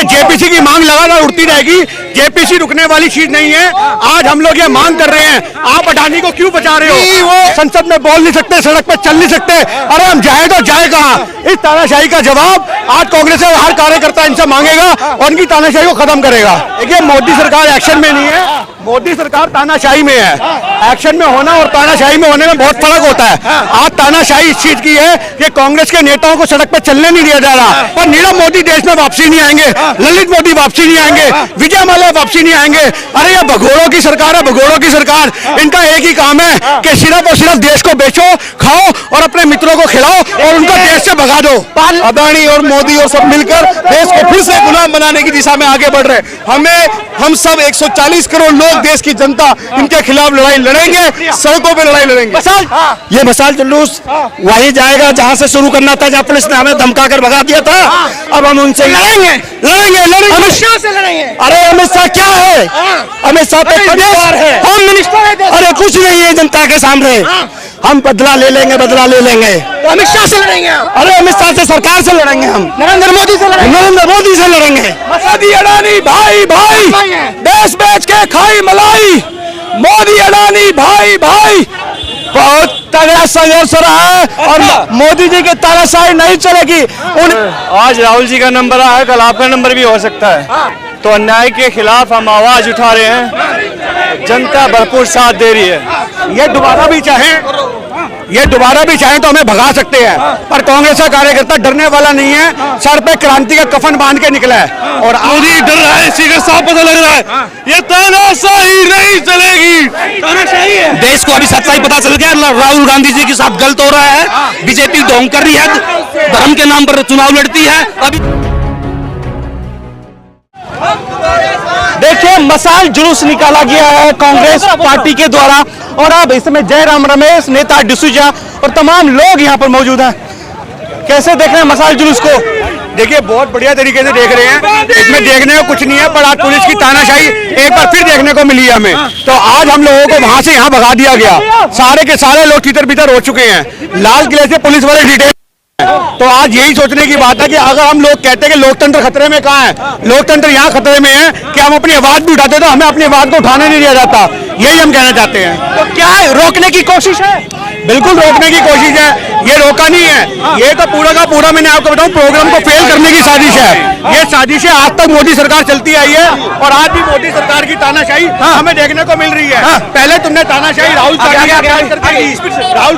JPC की मांग लगातार उठती रहेगी। जेपीसी रुकने वाली चीज नहीं है। आज हम लोग ये मांग कर रहे हैं, आप अडानी को क्यों बचा रहे हो? वो संसद में बोल नहीं सकते, सड़क पे चल नहीं सकते। अरे हम जाए तो जाए कहाँ? इस तानाशाही का जवाब आज कांग्रेस का हर कार्यकर्ता इनसे मांगेगा और इनकी तानाशाही को खत्म करेगा। देखिए, मोदी सरकार एक्शन में नहीं है, मोदी सरकार तानाशाही में है। एक्शन में होना और तानाशाही में होने में बहुत फर्क होता है। आज तानाशाही इस चीज की है कि कांग्रेस के नेताओं को सड़क पर चलने नहीं दिया जा रहा, पर नीरव मोदी देश में वापसी नहीं आएंगे, ललित मोदी वापसी नहीं आएंगे, विजय माल्या वापसी नहीं आएंगे। अरे ये भगोड़ों की सरकार है, भगोड़ों की सरकार। इनका एक ही काम है कि सिर्फ और सिर्फ देश को बेचो, खाओ और अपने मित्रों को खिलाओ और उनको देश से भगा दो। अदानी और मोदी और सब मिलकर देश को फिर से गुलाम बनाने की दिशा में आगे बढ़ रहे। हम सब 140 करोड़ लोग, देश की जनता इनके खिलाफ लड़ाई लड़ेंगे, सड़कों पे लड़ाई लड़ेंगे। ये मसाल जुलूस वहीं जाएगा जहां से शुरू करना था, जहां पुलिस ने हमें धमका कर भगा दिया था। अब हम उनसे लड़ेंगे। अमित शाह से लड़ेंगे। अरे अमित शाह क्या है? अमित शाह तो होम मिनिस्टर है। अरे कुछ नहीं है जनता के सामने। हम बदला ले लेंगे, बदला ले लेंगे। तो अमित शाह से लड़ेंगे। अरे अमित शाह से, सरकार से लड़ेंगे। हम नरेंद्र मोदी से लड़ेंगे। नरेंद्र मोदी से लड़ेंगे। मोदी अडानी भाई भाई, देश बेच के खाई मलाई। मोदी अडानी भाई भाई, बहुत तगड़ा संघर्ष रहा है और मोदी जी की तानाशाही नहीं चलेगी। आज राहुल जी का नंबर आया है, कल आपका नंबर भी हो सकता है। तो अन्याय के खिलाफ हम आवाज उठा रहे हैं, जनता भरपूर साथ दे रही है। ये दोबारा भी चाहें तो हमें भगा सकते हैं, पर कांग्रेस का कार्यकर्ता डरने वाला नहीं है। सर पे क्रांति का कफन बांध के निकला है और मोदी डर रहा है, इसी का साफ पता लग रहा है। ये तानाशाही नहीं चलेगी, तानाशाही है। देश को अभी सच्चाई पता चल गया, राहुल गांधी जी के साथ गलत हो रहा है। बीजेपी ढोंग कर रही है, धर्म के नाम पर चुनाव लड़ती है। अभी देखिए, मसाल जुलूस निकाला गया है कांग्रेस पार्टी के द्वारा और अब इसमें जयराम रमेश, नेता डिसूजा और तमाम लोग यहाँ पर मौजूद हैं। कैसे देख रहे हैं मसाल जुलूस को? देखिए, बहुत बढ़िया तरीके से देख रहे हैं। इसमें देखने को कुछ नहीं है, पर आज पुलिस की तानाशाही एक बार फिर देखने को मिली है हमें। तो आज हम लोगों को वहां से यहाँ भगा दिया गया। सारे के सारे लोग तितर बितर हो चुके हैं। लाल किले से पुलिस वाले डिटेल। तो आज यही सोचने की बात है कि अगर हम लोग कहते हैं कि लोकतंत्र खतरे में कहाँ है, लोकतंत्र यहाँ खतरे में है कि हम अपनी आवाज भी उठाते तो हमें अपनी आवाज को उठाने नहीं दिया जाता। यही हम कहना चाहते हैं। तो क्या है, रोकने की कोशिश है? बिल्कुल रोकने की कोशिश है, ये रोका नहीं है। ये तो पूरा का पूरा, मैंने आपको बताऊं, प्रोग्राम को फेल करने की साजिश है। ये साजिशें आज तक मोदी सरकार चलती आई है और आज भी मोदी सरकार की तानाशाही हमें देखने को मिल रही है। पहले तुमने तानाशाही राहुल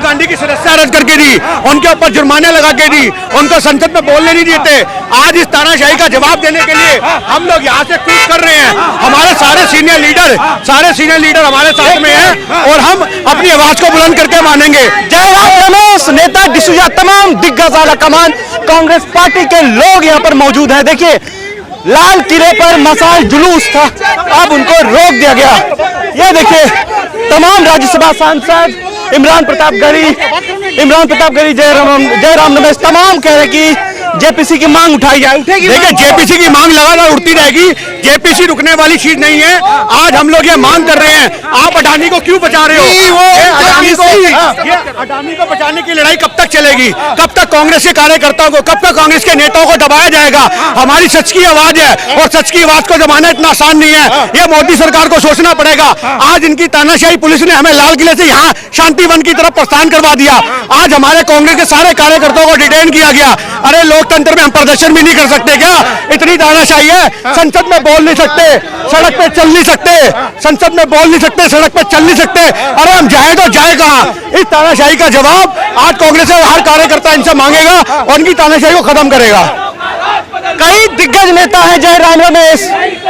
गांधी की सदस्यता रद्द करके दी, उनके ऊपर जुर्माने लगा के दी, उनको संसद में बोलने नहीं देते। आज इस तानाशाही का जवाब देने के लिए हम लोग यहाँ से कूच कर रहे हैं। हमारे सारे सीनियर लीडर हमारे साथ में हैं और हम अपनी आवाज को बुलंद करके मानेंगे। जयराम रमेश, नेता डिसूजा, तमाम दिग्गज आला कमान कांग्रेस पार्टी के लोग यहाँ पर मौजूद हैं। देखिए, लाल किले पर मसाल जुलूस था, अब उनको रोक दिया गया। ये देखिए, तमाम राज्यसभा सांसद इमरान प्रताप गढ़ी, जयराम रमेश तमाम कह रहे कि जेपीसी की मांग उठाई जाए। देखिए, जेपीसी की मांग लगातार उठती रहेगी। जेपीसी रुकने वाली चीज नहीं है। आज हम लोग ये मांग कर रहे हैं, आप अडानी को क्यों बचा रहे हो? अडानी को बचाने की लड़ाई कब तक चलेगी? कब तक कांग्रेस के कार्यकर्ताओं को, कब तक कांग्रेस के नेताओं को दबाया जाएगा? हमारी सच की आवाज है और सच की आवाज को दबाना इतना आसान नहीं है। ये मोदी सरकार को सोचना पड़ेगा। आज इनकी तानाशाही पुलिस ने हमें लाल किले से यहाँ शांति वन की तरफ प्रस्थान करवा दिया। आज हमारे कांग्रेस के सारे कार्यकर्ताओं को डिटेन किया गया। अरे लोकतंत्र में हम प्रदर्शन भी नहीं कर सकते क्या? इतनी तानाशाही है। संसद में बोल नहीं सकते, सड़क पे चल नहीं सकते। संसद में बोल नहीं सकते, सड़क पे चल नहीं सकते। अरे हम जाए तो जाए कहाँ? इस तानाशाही का जवाब आज कांग्रेस का हर कार्यकर्ता इनसे मांगेगा और इनकी तानाशाही को खत्म करेगा। कई दिग्गज नेता हैं, जयराम रमेश,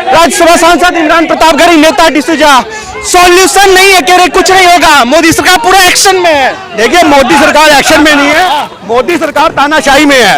राज्यसभा सांसद इमरान प्रताप गढ़ी, नेता डिसूजा। सॉल्यूशन नहीं है, कह रहे कुछ नहीं होगा, मोदी सरकार पूरा एक्शन में है। देखिए, मोदी सरकार एक्शन में नहीं है, मोदी सरकार तानाशाही में है।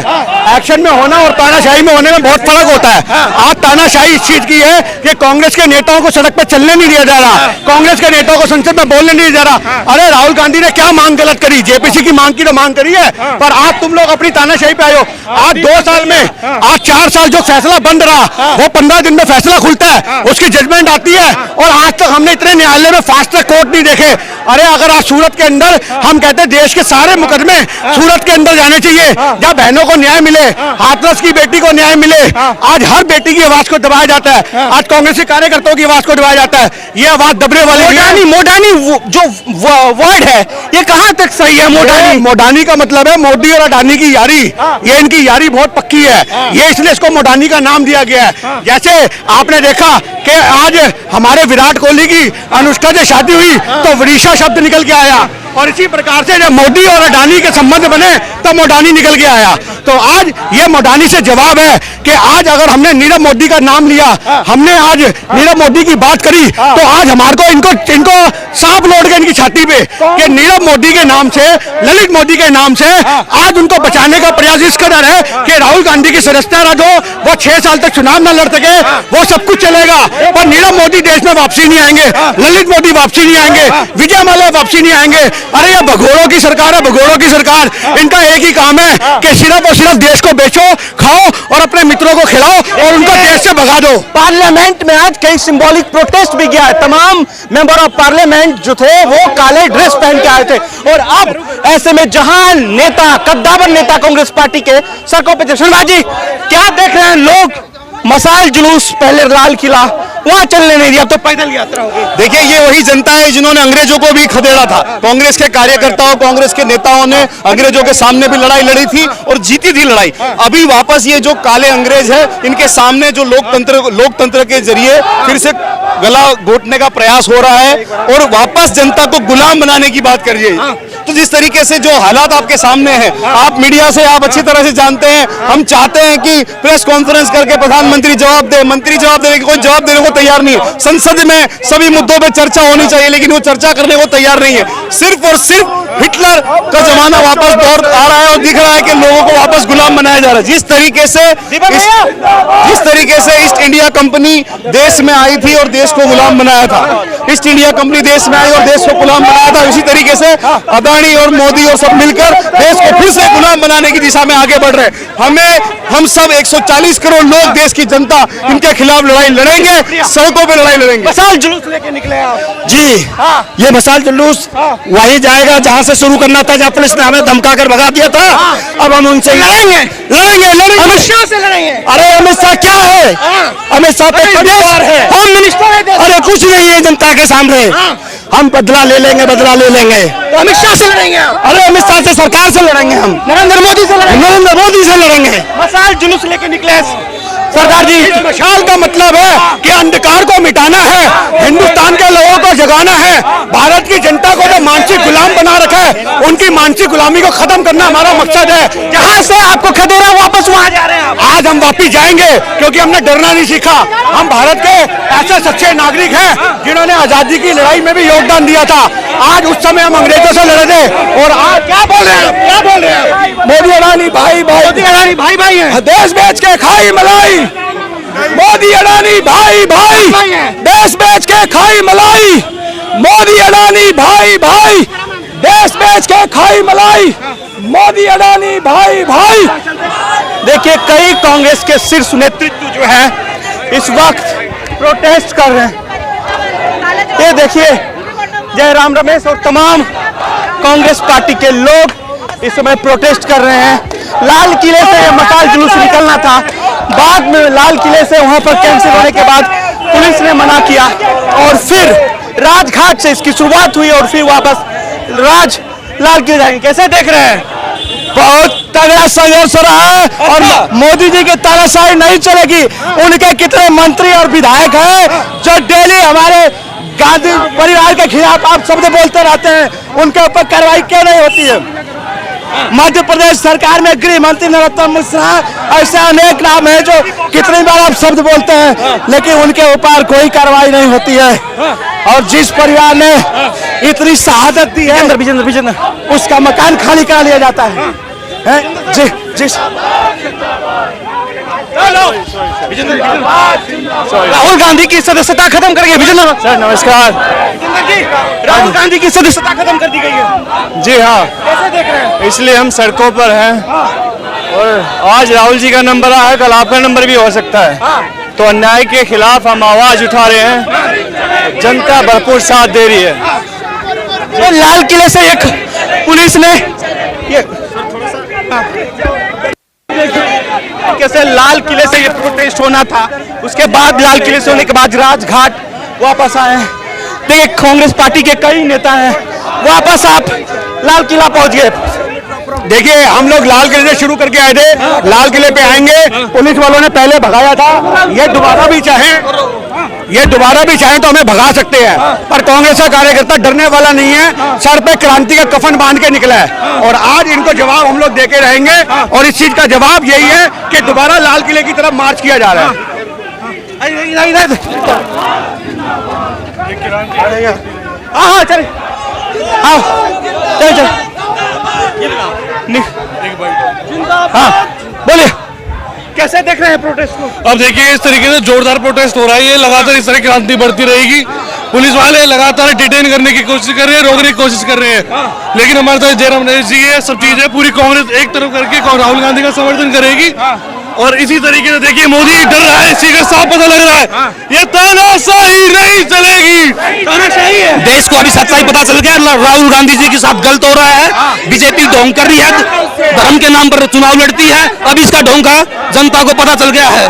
एक्शन में होना और तानाशाही में होने में बहुत फर्क होता है। आज तानाशाही इस चीज की है कि कांग्रेस के नेताओं को सड़क पर चलने नहीं दिया जा रहा, कांग्रेस के नेताओं को संसद में बोलने नहीं दिया जा रहा। अरे राहुल गांधी ने क्या मांग गलत करी? जेपीसी की मांग की तो मांग करी है, पर आज तुम लोग अपनी तानाशाही पे आए हो। आज 2 साल में, आज 4 साल जो फैसला बंद रहा वो 15 दिन में फैसला खुलता है, उसकी जजमेंट आती है और आज तक हमने इतने न्यायालय में फास्ट ट्रैक कोर्ट नहीं देखे। अरे अगर आज सूरत के अंदर हम कहते हैं देश के सारे मुकदमे सूरत के अंदर जाने चाहिए, जहाँ बहनों को न्याय मिले, हाथरस की बेटी को न्याय मिले। आज हर बेटी की आवाज को दबाया जाता है, आज कांग्रेस के कार्यकर्ताओं की आवाज को दबाया जाता है। ये आवाज दबने वाली मोडानी, मोडानी जो वर्ड है ये कहां तक सही है? मोडानी, मोडानी का मतलब है मोदी और अडानी की यारी। ये इनकी यारी बहुत पक्की है, ये इसलिए इसको मोडानी का नाम दिया गया है। जैसे आपने देखा कि आज हमारे विराट कोहली की अनुष्का से शादी हुई तो वरीशा शब्द निकल के आया, और इसी प्रकार से जब मोदी और अडानी के संबंध बने तो मोडानी निकल के आया। तो आज ये मोडानी से जवाब है कि आज अगर हमने नीरव मोदी का नाम लिया, हमने आज नीरव मोदी की बात करी, तो आज हमारे को इनको सांप लौट गए इनकी छाती पे कि नीरव मोदी के नाम से, ललित मोदी के नाम से आज उनको बचाने का प्रयास इस कदर है कि राहुल गांधी की सदस्यता रद्द हो, वो 6 साल तक चुनाव न लड़ सके, वो सब कुछ चलेगा, पर नीरव मोदी देश में वापसी नहीं आएंगे, ललित मोदी वापसी नहीं आएंगे, विजय माल्या वापसी नहीं आएंगे। अरे ये भगोड़ों की सरकार है, भगोड़ों की सरकार। इनका एक ही काम है कि सिर्फ और सिर्फ देश को बेचो, खाओ और अपने मित्रों को खिलाओ और उनको देश से भगा दो। पार्लियामेंट में आज कई सिंबॉलिक प्रोटेस्ट भी किया है, तमाम मेंबर ऑफ पार्लियामेंट जो थे वो काले ड्रेस पहन के आए थे। और अब ऐसे में जहां नेता, कद्दावर नेता कांग्रेस पार्टी के सड़कों पे जश्नबाजी, क्या देख रहे हैं लोग? मसाइल जुलूस, पहले लाल किला, वहां चलने नहीं दिया, तो पैदल यात्रा होगी। देखिए ये वही जनता है जिन्होंने अंग्रेजों को भी खदेड़ा था। कांग्रेस के कार्यकर्ताओं, कांग्रेस के नेताओं ने अंग्रेजों के सामने भी लड़ाई लड़ी थी और जीती थी लड़ाई। अभी वापस ये जो काले अंग्रेज है, इनके सामने जो लोकतंत्र के जरिए फिर से गला घोटने का प्रयास हो रहा है और वापस जनता को गुलाम बनाने की बात कर रही है। तो जिस तरीके से जो हालात आपके सामने हैं, आप मीडिया से आप अच्छी तरह से जानते हैं, हम चाहते हैं कि प्रेस कॉन्फ्रेंस करके प्रधानमंत्री जवाब दे, मंत्री जवाब देने, कोई जवाब देने को तैयार नहीं है। संसद में सभी मुद्दों पे चर्चा होनी चाहिए, लेकिन वो चर्चा करने को तैयार नहीं है। सिर्फ और सिर्फ हिटलर का जमाना वापस दौर आ रहा है और दिख रहा है कि लोगों को वापस गुलाम बनाया जा रहा है। जिस तरीके से ईस्ट इंडिया कंपनी देश में आई थी और देश को गुलाम बनाया था, ईस्ट इंडिया कंपनी देश में आई और देश को गुलाम बनाया था, उसी तरीके से अदानी और मोदी और सब मिलकर देश को फिर से गुलाम बनाने की दिशा में आगे बढ़ रहे हैं। हम सब 140 करोड़ लोग, देश की जनता इनके खिलाफ लड़ाई लड़ेंगे, सड़कों पे लड़ाई लड़ेंगे। मसाल जुलूस लेके निकले आप? जी ये मसाल जुलूस वही जाएगा जहां से शुरू करना था, जहां पुलिस ने हमें धमका कर भगा दिया था। अब हम उनसे लड़ेंगे। अमित शाह से लड़ेंगे। अरे अमित शाह क्या है? अमित शाह तो परिवार है, होम मिनिस्टर है। अरे कुछ नहीं है जनता के सामने। हम बदला ले लेंगे, बदला ले लेंगे। तो अमित शाह से लड़ेंगे? अरे अमित शाह से, सरकार से लड़ेंगे हम, नरेंद्र मोदी से लड़ेंगे? नरेंद्र मोदी से लड़ेंगे। मसाल जुलूस लेके निकले सरदार जी। मशाल का मतलब है कि अंधकार को मिटाना है, हिंदुस्तान के लोगों को जगाना है, भारत की जनता को जो मानसिक गुलाम बना रखा है उनकी मानसिक गुलामी को खत्म करना हमारा मकसद है। जहां से आपको खदेड़ा वापस वहां जा रहे हैं आप? आज हम वापिस जाएंगे क्योंकि हमने डरना नहीं सीखा। हम भारत के ऐसे सच्चे नागरिक हैं जिन्होंने आजादी की लड़ाई में भी योगदान दिया था। आज उस समय हम अंग्रेजों से लड़े थे और आज क्या बोल रहे हैं, क्या बोल रहे हैं? मोदी अडानी भाई भाई, मोदी अडानी भाई भाई है, देश बेच के खाई मलाई। मोदी अडानी भाई भाई, देश बेच के खाई मलाई। मोदी अडानी भाई भाई, देश बेच के खाई मलाई। मोदी अडानी भाई भाई। देखिए कई कांग्रेस के शीर्ष नेतृत्व जो है इस वक्त प्रोटेस्ट कर रहे हैं। ये देखिए जयराम रमेश और तमाम कांग्रेस पार्टी के लोग इस समय प्रोटेस्ट कर रहे हैं। लाल किले से यह मसाल जुलूस निकलना था, बाद में लाल किले से वहां पर कैंसिल होने के बाद पुलिस ने मना किया और फिर राजघाट से इसकी शुरुआत हुई और फिर वापस लाल किले जाएंगे। कैसे देख रहे हैं? बहुत तगड़ा संघर्ष रहा है और मोदी जी की तानाशाही नहीं चलेगी। उनके कितने मंत्री और विधायक हैं जो डेली हमारे गांधी परिवार के खिलाफ आप शब्द बोलते रहते हैं, उनके ऊपर कार्रवाई क्यों नहीं होती है? मध्य प्रदेश सरकार में गृह मंत्री नरोत्तम मिश्रा, ऐसे अनेक नाम है जो कितनी बार आप शब्द बोलते हैं लेकिन उनके ऊपर कोई कार्रवाई नहीं होती है। और जिस परिवार ने इतनी शहादत दी है विजेंद्र उसका मकान खाली करा लिया जाता है। राहुल गांधी की सदस्यता खत्म करेंगे विजेंद्र सर नमस्कार। राहुल गांधी की सदस्यता खत्म कर दी गई है। जी हाँ, कैसे देख रहे हैं? इसलिए हम सड़कों पर हैं और आज राहुल जी का नंबर आया है, कल आपका नंबर भी हो सकता है। तो अन्याय के खिलाफ हम आवाज उठा रहे हैं, जनता भरपूर साथ दे रही है। तो लाल किले से एक पुलिस ने ये कैसे लाल किले से ये प्रोटेस्ट होना था, उसके बाद लाल किले से होने के बाद राजघाट वापस आए हैं। देखिए कांग्रेस पार्टी के कई नेता हैं, वापस आप लाल किला पहुंच गए। देखिए हम लोग लाल किले से शुरू करके आए थे, लाल किले पे आएंगे, पुलिस वालों ने पहले भगाया था, ये दोबारा भी चाहें तो हमें भगा सकते हैं, पर कांग्रेस का कार्यकर्ता डरने वाला नहीं है, सर पे क्रांति का कफन बांध के निकला है और आज इनको जवाब हम लोग देके रहेंगे और इस चीज का जवाब यही है कि दोबारा लाल किले की तरफ मार्च किया जा रहा है। हाँ चल हाँ चल चल हाँ बोलिए कैसे देख रहे हैं प्रोटेस्ट को? अब देखिए इस तरीके से जोरदार प्रोटेस्ट हो रहा है, ये लगातार इस तरह क्रांति बढ़ती रहेगी। पुलिस वाले लगातार डिटेन करने की कोशिश कर रहे हैं, रोकने की कोशिश कर रहे हैं, लेकिन हमारे साथ जयराम रमेश जी ये सब चीजें पूरी कांग्रेस एक तरफ करके राहुल गांधी का समर्थन करेगी और इसी तरीके से देखिए मोदी डर रहा है, इसी का साफ पता लग रहा है ये तानाशाही नहीं चलेगी, तानाशाही है। देश को अभी सच्चाई पता चल गया, राहुल गांधी जी के साथ गलत हो रहा है, बीजेपी ढोंग कर रही है, धर्म के नाम पर चुनाव लड़ती है, अब इसका ढोंग जनता को पता चल गया है।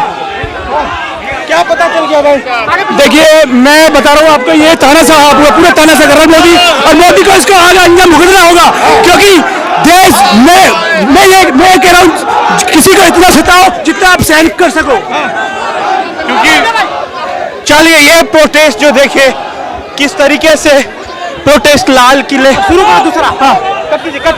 क्या पता चल गया भाई? देखिए मैं बता रहा हूँ आपको, ये तानाशाह पूरा तानाशाह कर रहा है मोदी, और मोदी को इसको आगे अंजाम भुगतना होगा, क्योंकि देश में मैं कह रहा हूँ किसी को इतना सताओ जितना आप सहन कर सको। क्योंकि चलिए ये प्रोटेस्ट जो देखिए किस तरीके से प्रोटेस्ट लाल किले शुरू करो दूसरा हाँ कट कीजिए कट